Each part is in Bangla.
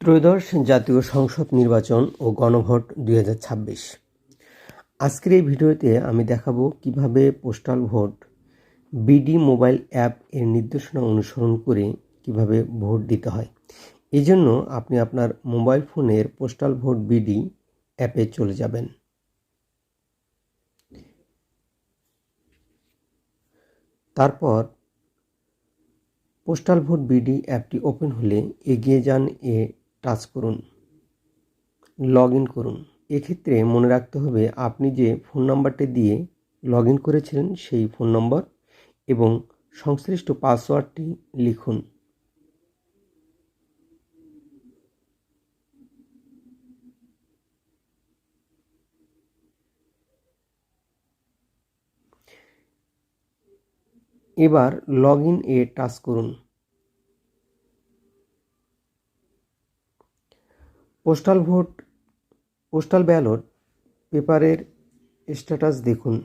ত্রয়োদশ জাতীয় সংসদ নির্বাচন ও গণভোট 2026। আজকের এই ভিডিওতে আমি দেখাবো কিভাবে postal vote BD mobile app এর নির্দেশনা অনুসরণ করে কিভাবে ভোট দিতে হয়। এই জন্য আপনি আপনার মোবাইল ফোনের পোস্টাল ভোট বিডি অ্যাপে চলে যাবেন। তারপর পোস্টাল ভোট বিডি অ্যাপটি ওপেন হলে এগিয়ে যান এ টাচ করুন, লগ ইন করুন। এক্ষেত্রে মনে রাখতে হবে আপনি যে ফোন নাম্বারটি দিয়ে লগ ইন করেছিলেন সেই ফোন নম্বর এবং সংশ্লিষ্ট পাসওয়ার্ডটি লিখুন। এবার লগ ইন এ টাচ করুন। পোস্টাল ব্যালট পেপারের স্ট্যাটাস দেখুন।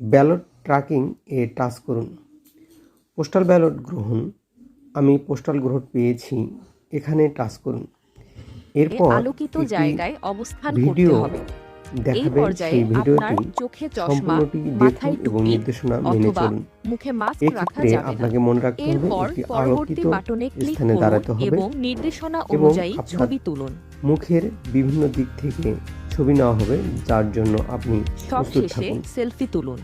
ব্যালট ট্র্যাকিং এ টাচ করুন। পোস্টাল ব্যালট গ্রহণ, আমি পোস্টাল ভোট পেয়েছি, এখানে টাচ করুন। এরপর আলোকিত জায়গায় অবস্থান করতে ভিডিও হবে। দেখাবে, সেই ভিডিওটি সম্পূর্ণটি দেখুন এবং নির্দেশনা মেনে চলুন। মুখে মাস্ক রাখা এক্ষেত্রে যাবে না। আপনাকে মনে রাখতে হবে একটি আলোকিত বাটনে ক্লিক স্থানে দাঁড়াতে হবে এবং নির্দেশনা এবং অনুযায়ী আপনার ছবি তুলুন। মুখের বিভিন্ন দিক থেকে ছবি নেওয়া হবে, যার জন্য আপনি প্রস্তুত সবশেষে থাকুন। সেলফি তুলুন।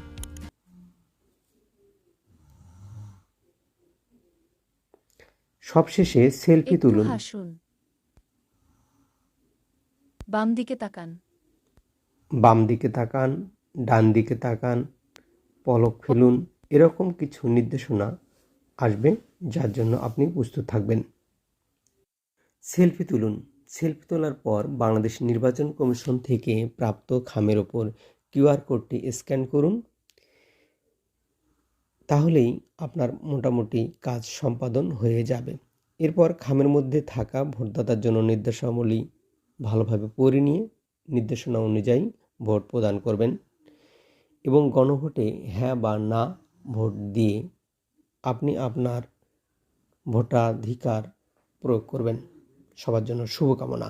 সবশেষে সেলফি তুলুন। হাসুন, বাম দিকে তাকান, বাম দিকে তাকান, ডান দিকে তাকান, পলক ফেলুন, এরকম কিছু নির্দেশনা আসবে, যার জন্য আপনি প্রস্তুত থাকবেন। সেলফি তুলুন। সেলফি তোলার পর বাংলাদেশ নির্বাচন কমিশন থেকে প্রাপ্ত খামের ওপর কিউআর কোডটি স্ক্যান করুন। তাহলেই আপনার মোটামুটি কাজ সম্পাদন হয়ে যাবে। এরপর খামের মধ্যে থাকা ভোটদাতার জন্য নির্দেশাবলী ভালোভাবে পড়ে নিয়ে নির্দেশনা অনুযায়ী ভোট প্রদান করবেন এবং গণভোটে হ্যাঁ বা না ভোট দিয়ে আপনি আপনার ভোটাধিকার প্রয়োগ করবেন। সবার জন্য শুভকামনা।